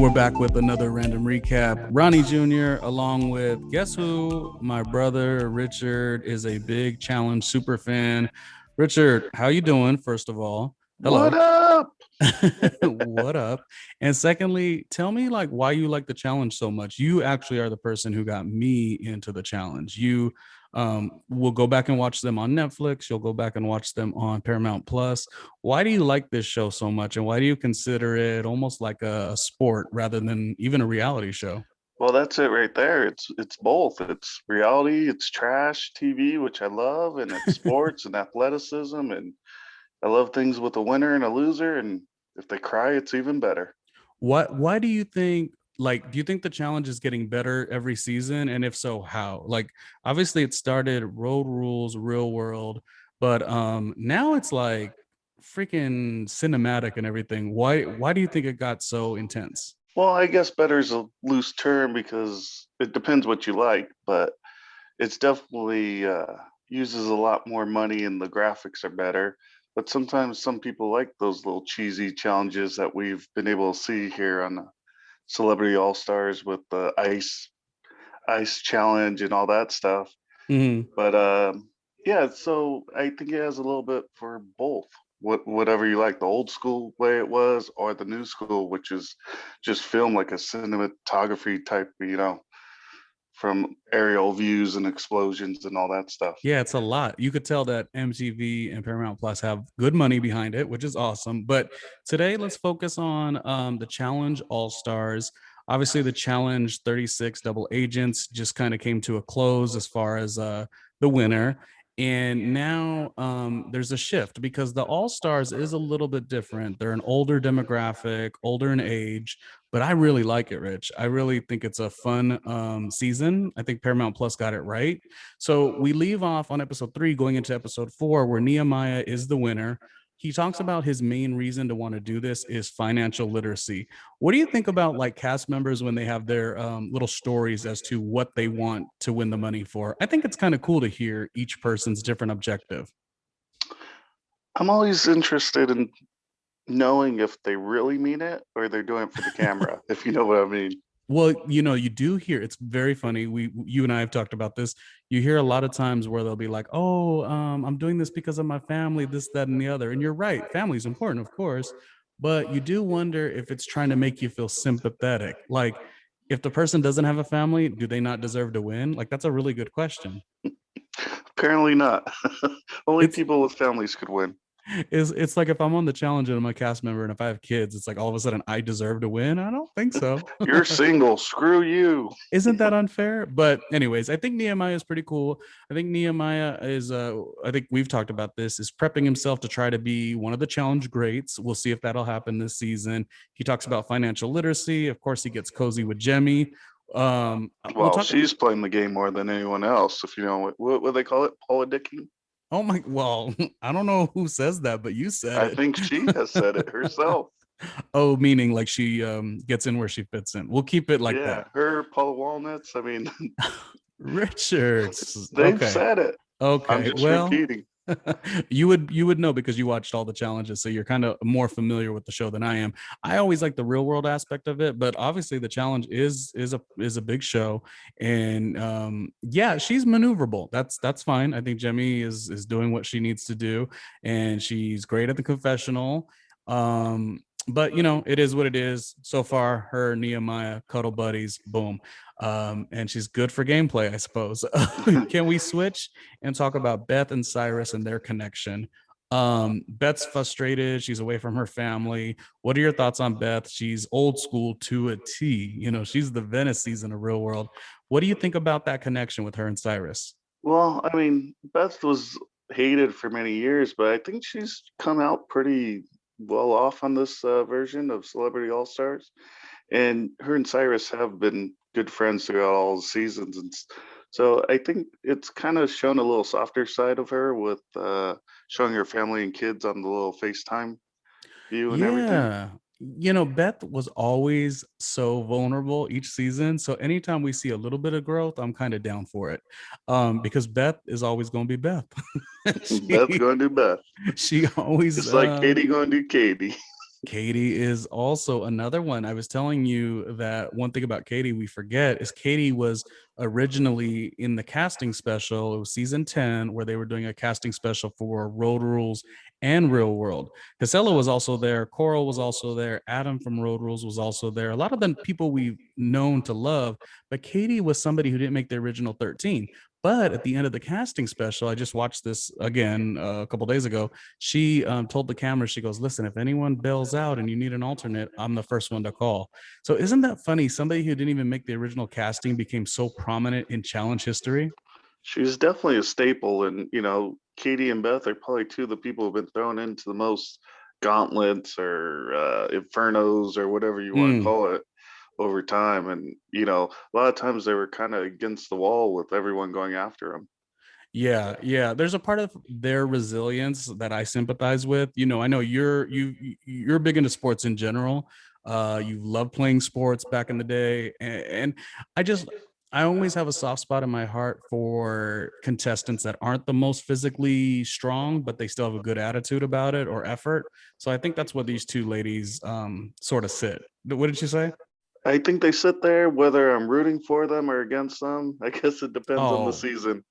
we're back with another random recap. Ronnie Jr. along with, guess who? My brother Richard is a big challenge super fan. Richard, how you doing? First of all, What hello. up? What up? And secondly, tell me like why you like the challenge so much. You actually are the person who got me into the challenge. You will go back and watch them on Netflix. You'll go back and watch them on Paramount Plus. Why do you like this show so much, and why do you consider it almost like a sport rather than even a reality show? Well, that's it right there. It's both. It's reality, it's trash TV, which I love, and it's sports and athleticism, and I love things with a winner and a loser, and if they cry, it's even better. What why do you think like do you think the challenge is getting better every season, and if so, how? Like obviously it started road rules, real world, but now it's like freaking cinematic and everything. Why do you think it got so intense? Well, I guess better is a loose term because it depends what you like, but it's definitely uses a lot more money and the graphics are better. But sometimes some people like those little cheesy challenges that we've been able to see here on Celebrity All Stars with the ice challenge and all that stuff. Mhm. But yeah, so I think it has a little bit for both. Whatever you like, the old school way it was, or the new school, which is just filmed like a cinematography type, from aerial views and explosions and all that stuff. Yeah, it's a lot. You could tell that MTV and Paramount Plus have good money behind it, which is awesome. But today, let's focus on the Challenge All Stars. Obviously, the Challenge 36 Double Agents just kind of came to a close as far as the winner. And now there's a shift because the All Stars is a little bit different. They're an older demographic, older in age, but I really like it, Rich. I really think it's a fun season. I think Paramount Plus got it right. So we leave off on episode 3, going into episode 4, where Nehemiah is the winner. He talks about his main reason to want to do this is financial literacy. What do you think about like cast members when they have their little stories as to what they want to win the money for? I think it's kind of cool to hear each person's different objective. I'm always interested in knowing if they really mean it or they're doing it for the camera, if you know what I mean. Well, you do hear it's very funny. You and I have talked about this. You hear a lot of times where they'll be like, "Oh, I'm doing this because of my family, this, that, and the other." And you're right, family is important, of course, but you do wonder if it's trying to make you feel sympathetic. Like, if the person doesn't have a family, do they not deserve to win? Like, that's a really good question. Apparently not. Only It's people with families could win. it's like if I'm on the challenge and I'm a cast member, and if I have kids, it's like all of a sudden I deserve to win. I don't think so. You're single. Screw you. Isn't that unfair? But anyways, I think Nehemiah is pretty cool. I think Nehemiah is I think we've talked about this, is prepping himself to try to be one of the challenge greats. We'll see if that'll happen this season. He talks about financial literacy. Of course, he gets cozy with Jemmy. We'll Well, talk. she's playing the game more than anyone else. If you know what they call it, politicking. Oh my, well, I don't know who says that, but you said I it. think she has said it herself. Oh, meaning like she gets in where she fits in. We'll keep it like Yeah, that. her Paula Walnuts. I mean, Richards. they've Okay. said it. I'm Okay. just Well, repeating. you would know because you watched all the challenges, so you're kind of more familiar with the show than I am. I always like the real world aspect of it, but obviously the challenge is a big show, and yeah, she's maneuverable. That's fine. I think Jemmy is doing what she needs to do, and she's great at the confessional. But it is what it is. So far, her Nehemiah cuddle buddies, boom. And she's good for gameplay, I suppose. Can we switch and talk about Beth and Cyrus and their connection? Beth's frustrated. She's away from her family. What are your thoughts on Beth? She's old school to a T. She's the Venice season of Real World. What do you think about that connection with her and Cyrus? Well, I mean, Beth was hated for many years, but I think she's come out pretty well off on this version of Celebrity All Stars. And her and Cyrus have been good friends throughout all the seasons, and so I think it's kind of shown a little softer side of her with showing her family and kids on the little FaceTime view and everything. Yeah. Beth was always so vulnerable each season. So anytime we see a little bit of growth, I'm kind of down for it. Because Beth is always going to be Beth. Beth's she going to do Beth, she always just like Katie going to do Katie. Katie is also another one. I was telling you that one thing about Katie we forget is Katie was originally in the casting special. It was season 10 where they were doing a casting special for Road Rules and Real World. Casella was also there, Coral was also there, Adam from Road Rules was also there. A lot of the people we've known to love, but Katie was somebody who didn't make the original 13. But at the end of the casting special, I just watched this again a couple days ago. She told the camera, she goes, listen, if anyone bails out and you need an alternate, I'm the first one to call. So isn't that funny? Somebody who didn't even make the original casting became so prominent in challenge history. She's definitely a staple, and Katie and Beth are probably two of the people who've been thrown into the most gauntlets or infernos or whatever you want to Mm. call it over time. And a lot of times they were kind of against the wall with everyone going after them. Yeah, yeah. There's a part of their resilience that I sympathize with. I know you're big into sports in general. You love playing sports back in the day, and I just I always have a soft spot in my heart for contestants that aren't the most physically strong, but they still have a good attitude about it or effort. So I think that's what these two ladies sort of sit. What did you say? I think they sit there whether I'm rooting for them or against them. I guess it depends on the Oh, season.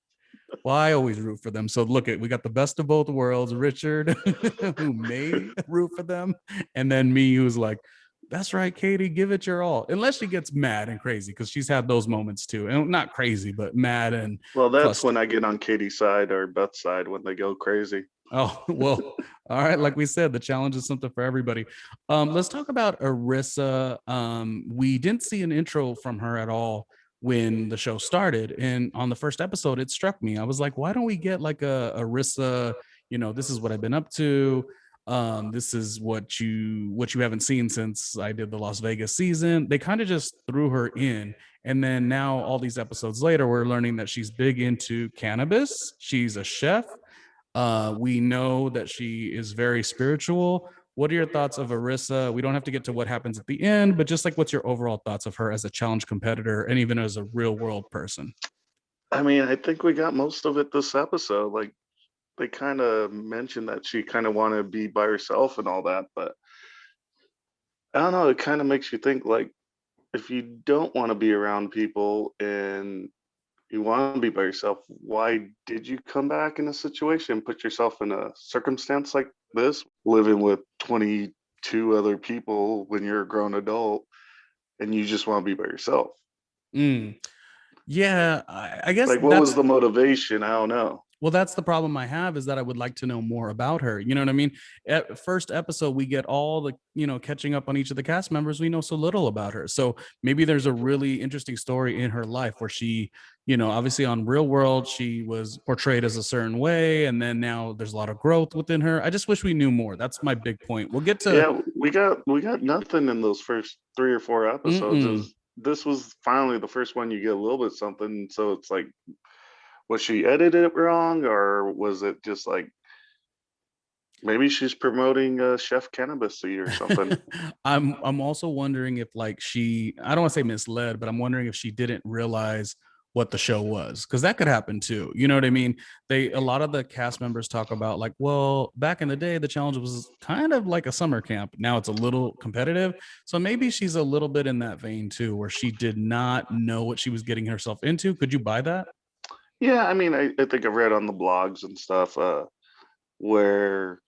well, I always root for them. So look at we got the best of both worlds, Richard, who may root for them, and then me who's like, that's right, Katie, give it your all. Unless she gets mad and crazy, because she's had those moments too. And not crazy, but mad and Well, that's when frustrated. I get on Katie's side or Beth's side when they go crazy. Oh, well, all right. Like we said, the challenge is something for everybody. Let's talk about Arissa. We didn't see an intro from her at all when the show started. And on the first episode, it struck me. I was like, why don't we get like a Arissa, this is what I've been up to. This is what you haven't seen since I did the Las Vegas season. They kind of just threw her in. And then now, all these episodes later, we're learning that she's big into cannabis. She's a chef. We know that she is very spiritual. What are your thoughts of Arissa? We don't have to get to what happens at the end, but just like what's your overall thoughts of her as a challenge competitor and even as a real world person? I mean, I think we got most of it this episode. Like they kind of mentioned that she kind of wanted to be by herself and all that, but I don't know. It kind of makes you think like if you don't want to be around people and you want to be by yourself, why did you come back in a situation, put yourself in a circumstance like this, living with 22 other people when you're a grown adult and you just want to be by yourself? Mm. Yeah, I guess Like, what was that's the motivation? I don't know. well, that's the problem I have is that I would like to know more about her. You know what I mean? At first episode, we get all the, catching up on each of the cast members. We know so little about her. So maybe there's a really interesting story in her life where she, obviously on Real World, she was portrayed as a certain way. And then now there's a lot of growth within her. I just wish we knew more. That's my big point. We'll get to, Yeah, we got nothing in those first 3 or 4 episodes. mm-mm. This was finally the first one you get a little bit something. So it's like, was she edited it wrong, or was it just like maybe she's promoting Chef Cannabis Seed or something? I'm also wondering if like I don't want to say misled, but I'm wondering if she didn't realize what the show was because that could happen too. You know what I mean? A lot of the cast members talk about like, well, back in the day, the challenge was kind of like a summer camp. Now it's a little competitive. So maybe she's a little bit in that vein too, where she did not know what she was getting herself into. Could you buy that? Yeah, I mean, I think I've read on the blogs and stuff where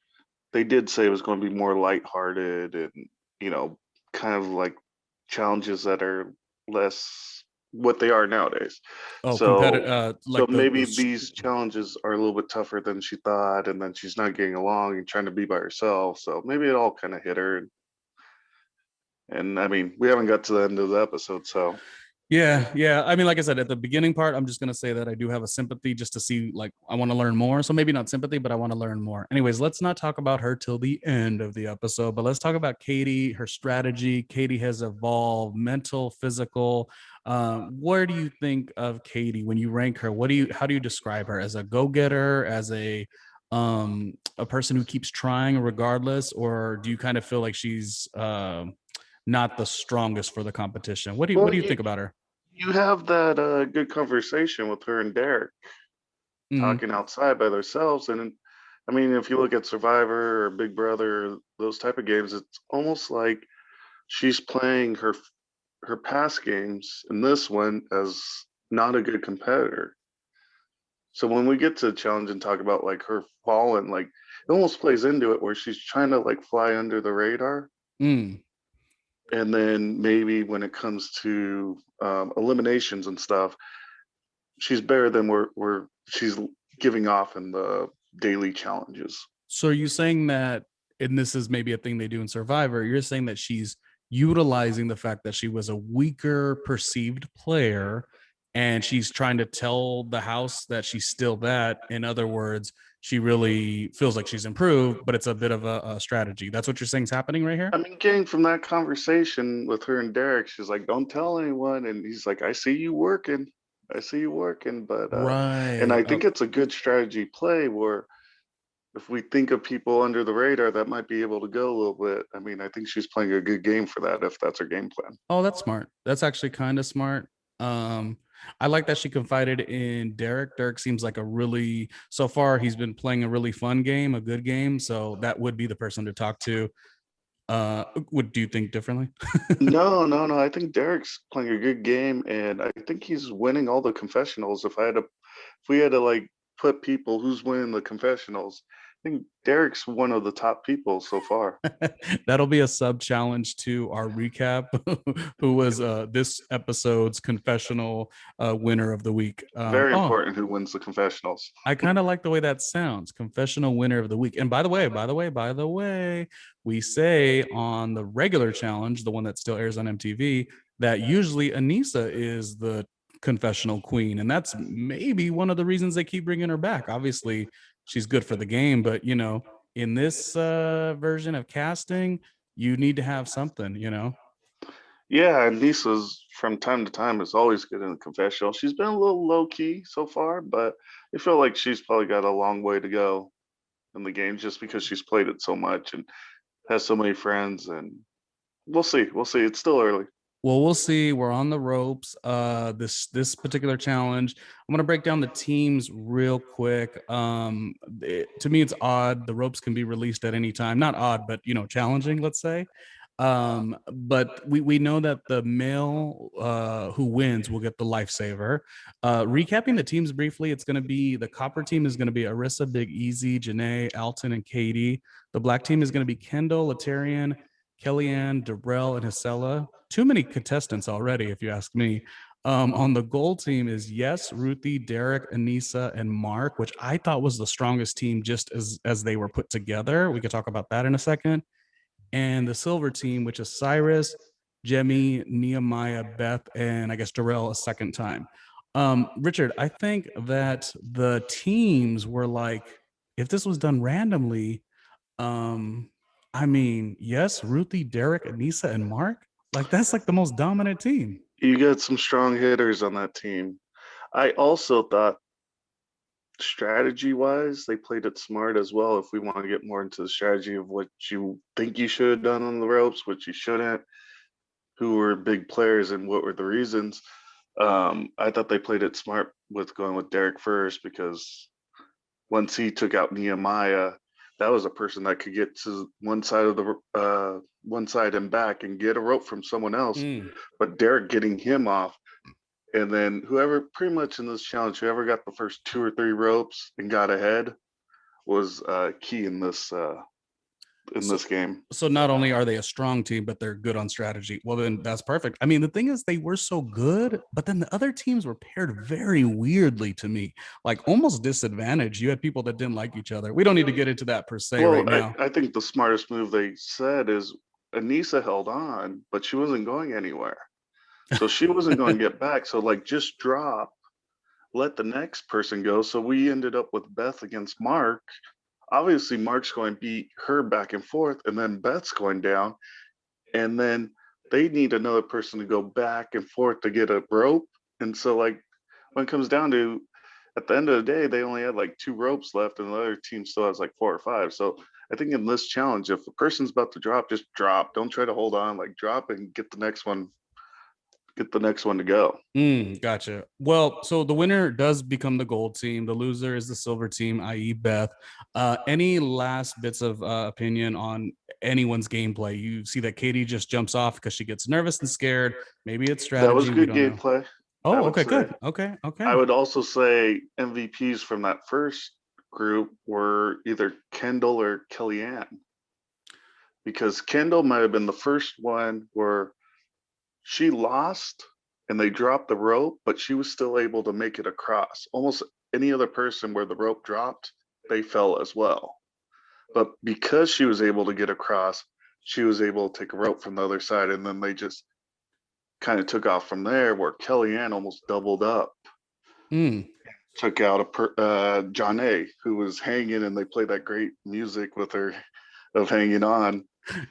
they did say it was going to be more lighthearted and you know, kind of like challenges that are less what they are nowadays. Oh, So competitive, so like maybe these challenges are a little bit tougher than she thought, and then she's not getting along and trying to be by herself. So maybe it all kind of hit her. And I mean, we haven't got to the end of the episode, so Yeah, yeah. I mean, like I said, at the beginning part, I'm just gonna say that I do have a sympathy just to see, like, I want to learn more. So maybe not sympathy, but I want to learn more. Anyways, let's not talk about her till the end of the episode, but let's talk about Katie, her strategy. Katie has evolved, mental, physical. Where do you think of Katie when you rank her? How do you describe her as a go-getter, as a person who keeps trying regardless, or do you kind of feel like she's not the strongest for the competition? What well, do you you think about her? you have that good conversation with her and Derek Mm, talking outside by themselves, and I mean, if you look at Survivor or Big Brother, those type of games, it's almost like she's playing her past games in this one as not a good competitor. So when we get to the challenge and talk about like her falling, like it almost plays into it where she's trying to like fly under the radar. Mm. And then maybe when it comes to eliminations and stuff, she's better than where she's giving off in the daily challenges. So are you saying that, and this is maybe a thing they do in Survivor, you're saying that she's utilizing the fact that she was a weaker perceived player and she's trying to tell the house that she's still that. In other words, she really feels like she's improved, but it's a bit of a strategy. That's what you're saying is happening right here? I mean, getting from that conversation with her and Derek, she's like, "Don't tell anyone," and he's like, "I see you working, I see you working." But and Right. I think it's a good strategy play where if we think of people under the radar that might be able to go a little bit. I mean, I think she's playing a good game for that if that's her game plan. Oh, that's smart. That's actually kind of smart. Um, I like that she confided in Derek. Derek seems like a really, so far, he's been playing a really fun game, a good game. So that would be the person to talk to. Would do you think differently? No, no, no. I think Derek's playing a good game, and I think he's winning all the confessionals. If we had to like put people who's winning the confessionals, I think Derek's one of the top people so far. That'll be a sub challenge to our recap. Who was this episode's confessional winner of the week? Very Oh, important who wins the confessionals. I kind of like the way that sounds. Confessional winner of the week. And by the way, we say on the regular challenge, the one that still airs on MTV, that usually Anissa is the confessional queen. And that's maybe one of the reasons they keep bringing her back. Obviously, she's good for the game, but in this version of casting, you need to have something. Yeah, and Lisa's from time to time is always good in the confessional. She's been a little low key so far, but I feel like she's probably got a long way to go in the game just because she's played it so much and has so many friends. And we'll see. We'll see. It's still early. Well, we'll see. We're on the ropes. This particular challenge, I'm gonna break down the teams real quick. To me, it's odd. The ropes can be released at any time. Not odd, but challenging. Let's say. But we know that the male who wins will get the lifesaver. Recapping the teams briefly, it's going to be the copper team is going to be Arissa, Big Easy, Janae, Alton, and Katie. The black team is going to be Kendall, Latarian, Kellyanne, Darrell, and Hasela. Too many contestants already, if you ask me. On the gold team is Yes, Ruthie, Derek, Anissa, and Mark, which I thought was the strongest team just as they were put together. We could talk about that in a second. And the silver team, which is Cyrus, Jemmy, Nehemiah, Beth, and I guess Darrell a second time. Richard, I think that the teams were like, if this was done randomly, um, I mean, yes, Ruthie, Derek, Anissa, and Mark, like that's like the most dominant team. You got some strong hitters on that team. I also thought strategy wise, they played it smart as well. If we want to get more into the strategy of what you think you should have done on the ropes, what you shouldn't, who were big players and what were the reasons. I thought they played it smart with going with Derek first because once he took out Nehemiah, that was a person that could get to one side of the one side and back and get a rope from someone else. Mm. But Derek getting him off, and then whoever pretty much in this challenge, whoever got the first two or three ropes and got ahead was key in So, this game. so not only are they a strong team, but they're good on strategy. Well, then that's perfect. I mean, the thing is, they were so good, but then the other teams were paired very weirdly to me, like almost disadvantaged. You had people that didn't like each other. We don't need to get into that per se Well, right now. I think the smartest move they said is Anissa held on, but she wasn't going anywhere. So she wasn't going to get back. So like just drop, let the next person go. So we ended up with Beth against Mark. Obviously, Mark's going to beat her back and forth, and then Beth's going down. And then they need another person to go back and forth to get a rope. And so like when it comes down to at the end of the day, they only had like two ropes left, and the other team still has like four or five. So I think in this challenge, if a person's about to drop, just drop. Don't try to hold on. Like drop and get the next one get the next one to go. Gotcha. Well, so the winner does become the gold team. The loser is the silver team, i.e., Beth. Any last bits of opinion on anyone's gameplay? You see that Katie just jumps off because she gets nervous and scared. Maybe it's That was strategy. We good don't know. gameplay, I Oh, would okay, say. good. Okay, I okay. would also say MVPs from that first group were either Kendall or Kellyanne, because Kendall might have been the first one where she lost and they dropped the rope, but she was still able to make it across. Almost any other person where the rope dropped, they fell as well. But because she was able to get across, she was able to take a rope from the other side, and then they just kind of took off from there. Where Kellyanne almost doubled up, Mm. took out John A, who was hanging, and they played that great music with her of hanging on.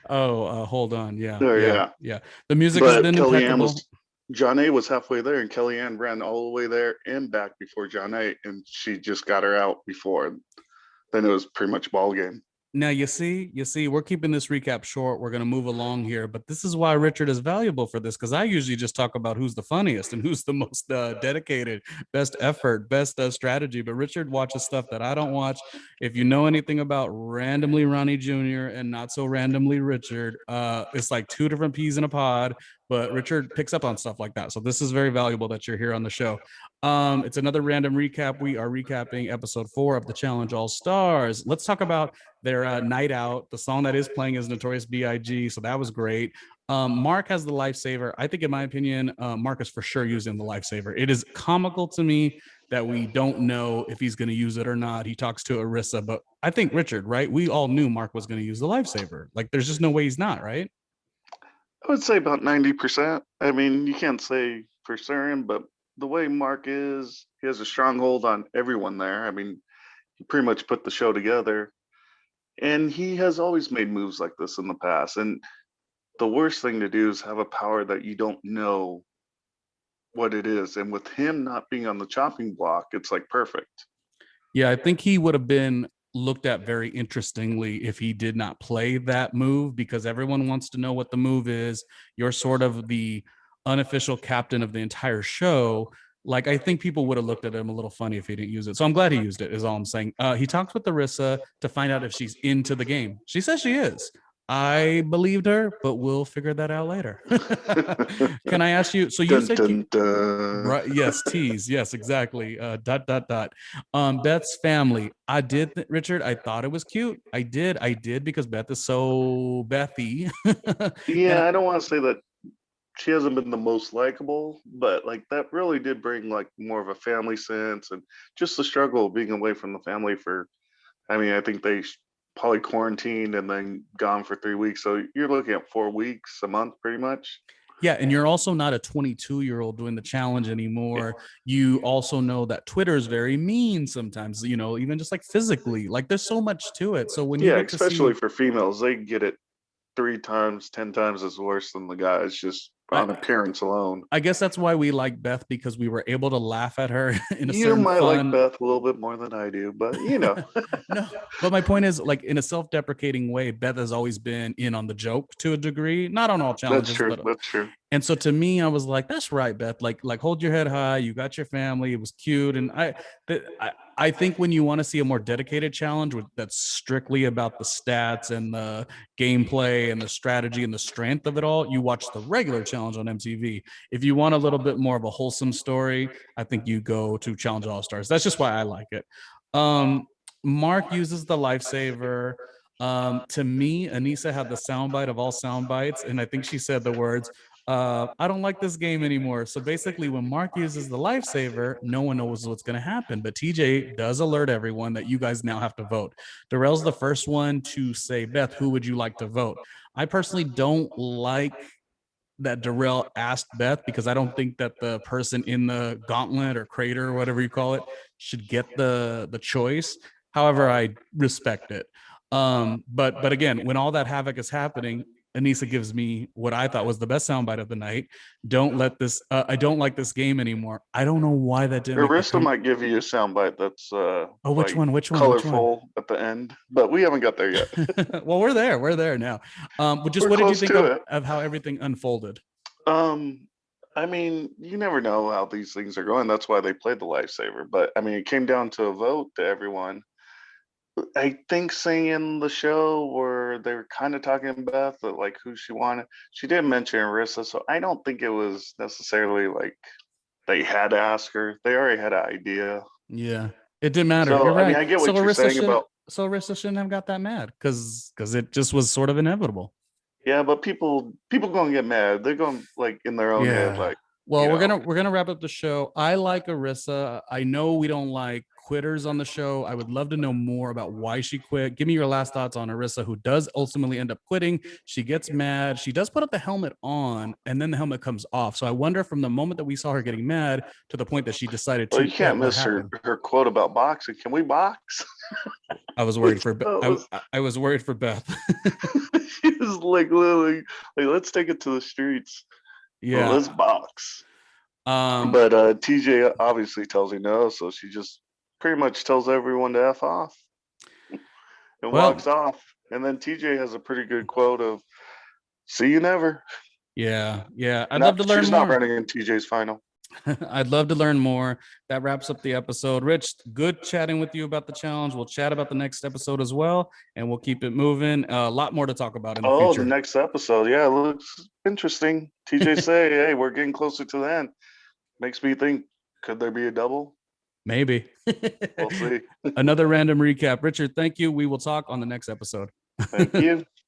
Oh, hold on. Yeah, Oh yeah, yeah, yeah. The music has but been Kellyanne impeccable. was John A was halfway there, and Kellyanne ran all the way there and back before John A, and she just got her out before. Then it was pretty much ball game. Now you see, we're keeping this recap short. We're gonna move along here, but this is why Richard is valuable for this because I usually just talk about who's the funniest and who's the most dedicated, best effort, best strategy. But Richard watches stuff that I don't watch. If you know anything about randomly Ronnie Jr. and not so randomly Richard, it's like two different peas in a pod. But Richard picks up on stuff like that, so this is very valuable that you're here on the show. It's another random recap. We are recapping episode 4 of the Challenge All Stars. Let's talk about their night out. The song that is playing is Notorious B.I.G., so that was great. Mark has the lifesaver. I think, in my opinion, Mark is for sure using the lifesaver. It is comical to me that we don't know if he's going to use it or not. He talks to Arissa, but I think Richard, right? We all knew Mark was going to use the lifesaver. Like, there's just no way he's not, right? I would say about 90%. I mean, you can't say for certain, but the way Mark is, he has a stronghold on everyone there. I mean, he pretty much put the show together, and he has always made moves like this in the past. And the worst thing to do is have a power that you don't know what it is. And with him not being on the chopping block, it's like perfect. Yeah, I think he would have been looked at very interestingly if he did not play that move because everyone wants to know what the move is. You're sort of the unofficial captain of the entire show. Like, I think people would have looked at him a little funny if he didn't use it. So I'm glad he used it, is all I'm saying. He talks with Larissa to find out if she's into the game. She says she is. I believed her, but we'll figure that out later. Can I ask you? So you Dun said you, dun dun. right? Yes, tease. Yes, exactly. Dot dot dot. Beth's family. I did, Richard. I thought it was cute. I did because Beth is so Bethy. and Yeah, I don't want to say that she hasn't been the most likable, but like that really did bring like more of a family sense, and just the struggle of being away from the family for, I mean, I think they probably quarantined and then gone for 3 weeks. So you're looking at 4 weeks, a month pretty much. Yeah, and you're also not a 22-year-old doing the challenge Yeah, anymore. You also know that Twitter is very mean sometimes. Even just like physically. Like, there's so much to it. So when you yeah, get to especially see, for females, they get it 3 times, 10 times as worse than the guys, just I on appearance alone. I guess that's why we like Beth because we were able to laugh at her in a You certain might like fun. Beth a little bit more than I do, but you know, No, but my point is, like, in a self-deprecating way, Beth has always been in on the joke to a degree, not on all that's challenges, true. but That's true. and so to me, I was like, that's right, Beth. Like hold your head high. You got your family. It was cute. And I think when you want to see a more dedicated challenge that's strictly about the stats and the gameplay and the strategy and the strength of it all, you watch the regular challenge on MTV. If you want a little bit more of a wholesome story, I think you go to Challenge All Stars. That's just why I like it. Um, Mark uses the lifesaver. To me, Anissa had the soundbite of all sound bites, and I think she said the words, I don't like this game anymore. So basically, when Mark uses the lifesaver, no one knows what's going to happen. But TJ does alert everyone that you guys now have to vote. Darrell's the first one to say, Beth, who would you like to vote? I personally don't like that Darrell asked Beth because I don't think that the person in the gauntlet or crater or whatever you call it should get the choice. However, I respect it. But again, when all that havoc is happening, Anissa gives me what I thought was the best soundbite of the night. Don't let this. I don't like this game anymore. I don't know why that didn't make the Arista come. might give you a soundbite that's Oh, which like one? Which one? Which one? colorful at the end, but we haven't got there yet. Well, we're there. We're there now. But just We're what did you close think to it. of how everything unfolded? Um, I mean, you never know how these things are going. That's why they played the lifesaver. But I mean, it came down to a vote to everyone. I think seeing in the show where they were kind of talking about the, like who she wanted. She did mention Arissa, so I don't think it was necessarily like they had to ask her. They already had an idea. Yeah, it didn't matter. You're So I mean, right. I get So what you're Arissa saying shouldn't. about So Arissa shouldn't have got that mad because it just was sort of inevitable. yeah, but people gonna get mad. They're gonna like in their own head, Yeah. like Well, you we're know. gonna we're gonna wrap up the show. I like Arissa. I know we don't like quitters on the show. I would love to know more about why she quit. Give me your last thoughts on Arissa, who does ultimately end up quitting. She gets mad. She does put the helmet on, and then the helmet comes off. So I wonder from the moment that we saw her getting mad to the point that she decided Well, to you quit, can't what miss happened? her quote about boxing. Can we box? I was worried Which for was I was worried for Beth. she was like literally like let's take it to the streets. Yeah. Let's box. Um. But TJ obviously tells her no, so she just pretty much tells everyone to F off and Well. walks off. And then TJ has a pretty good quote of "See you never." Yeah. Yeah. I'd love Not to learn she's not more. running in TJ's final. I'd love to learn more. That wraps up the episode. Rich, good chatting with you about the challenge. We'll chat about the next episode as well, and we'll keep it moving. A lot more to talk about in the Oh, the future. next episode. Yeah, it looks interesting. TJ say, hey, we're getting closer to the end. Makes me think, could there be a double? Maybe. We'll see. Another random recap. Richard, thank you. We will talk on the next episode. Thank you.